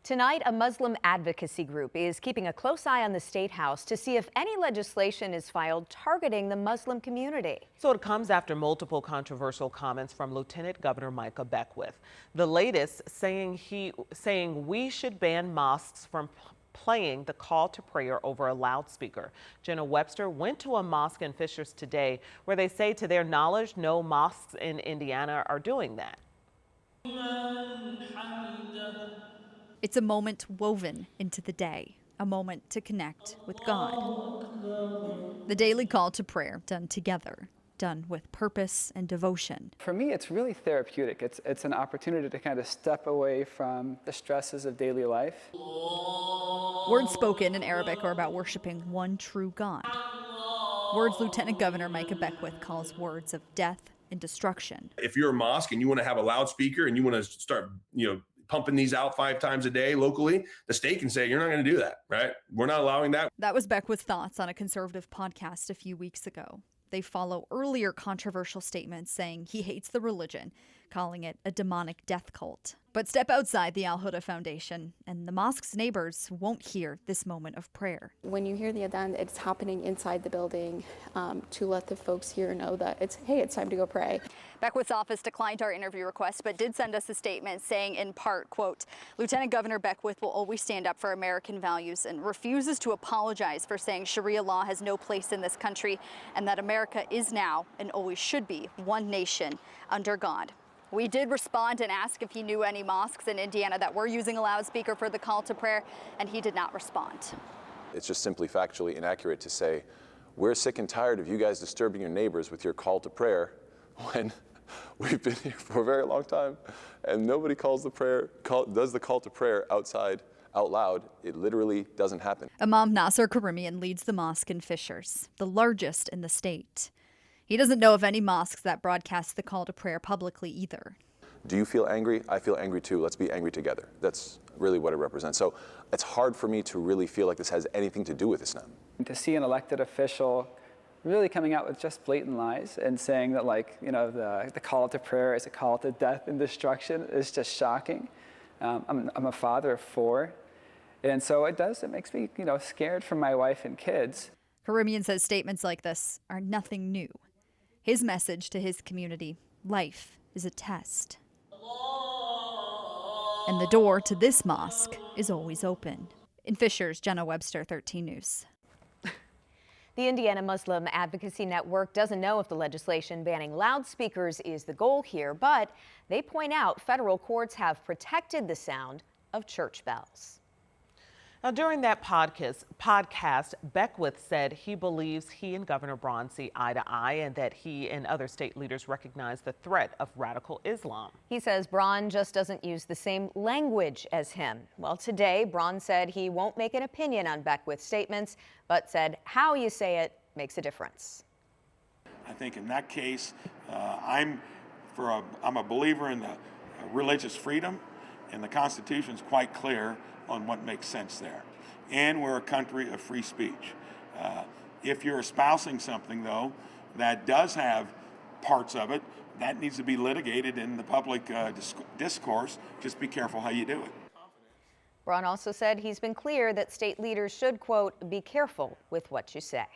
Tonight, a Muslim advocacy group is keeping a close eye on the Statehouse to see if any legislation is filed targeting the Muslim community. So it comes after multiple controversial comments from Lieutenant Governor Micah Beckwith. The latest saying we should ban mosques from playing the call to prayer over a loudspeaker. Jenna Webster went to a mosque in Fishers today where they say to their knowledge no mosques in Indiana are doing that. It's a moment woven into the day, a moment to connect with God. The daily call to prayer done together, done with purpose and devotion. For me, it's really therapeutic. It's an opportunity to kind of step away from the stresses of daily life. Words spoken in Arabic are about worshiping one true God. Words Lieutenant Governor Micah Beckwith calls words of death and destruction. If you're a mosque and you want to have a loudspeaker and you want to start, pumping these out 5 times a day locally, the state can say, you're not going to do that, right? We're not allowing that. That was Beckwith's thoughts on a conservative podcast a few weeks ago. They follow earlier controversial statements saying he hates the religion, calling it a demonic death cult. But step outside the Al Huda Foundation, and the mosque's neighbors won't hear this moment of prayer. When you hear the adhan, it's happening inside the building to let the folks here know that it's time to go pray. Beckwith's office declined our interview request, but did send us a statement saying in part, quote, Lieutenant Governor Beckwith will always stand up for American values and refuses to apologize for saying Sharia law has no place in this country and that America is now and always should be one nation under God. We did respond and ask if he knew any mosques in Indiana that were using a loudspeaker for the call to prayer, and he did not respond. It's just simply factually inaccurate to say, we're sick and tired of you guys disturbing your neighbors with your call to prayer when we've been here for a very long time and nobody does the call to prayer outside out loud. It literally doesn't happen. Imam Nasser Karimian leads the mosque in Fishers, the largest in the state. He doesn't know of any mosques that broadcast the call to prayer publicly either. Do you feel angry? I feel angry too. Let's be angry together. That's really what it represents. So it's hard for me to really feel like this has anything to do with Islam. To see an elected official really coming out with just blatant lies and saying that, the call to prayer is a call to death and destruction is just shocking. I'm a father of 4, and so it makes me, scared for my wife and kids. Karimian says statements like this are nothing new. His message to his community, life is a test. And the door to this mosque is always open. In Fishers, Jenna Webster, 13 News. The Indiana Muslim Advocacy Network doesn't know if the legislation banning loudspeakers is the goal here, but they point out federal courts have protected the sound of church bells. Now, during that podcast, Beckwith said he believes he and Governor Braun see eye to eye and that he and other state leaders recognize the threat of radical Islam. He says Braun just doesn't use the same language as him. Well, today, Braun said he won't make an opinion on Beckwith's statements, but said how you say it makes a difference. I think in that case, I'm a believer in the religious freedom, and the Constitution's quite clear on what makes sense there. And we're a country of free speech. If you're espousing something, though, that does have parts of it, that needs to be litigated in the public discourse. Just be careful how you do it. Braun also said he's been clear that state leaders should, quote, be careful with what you say.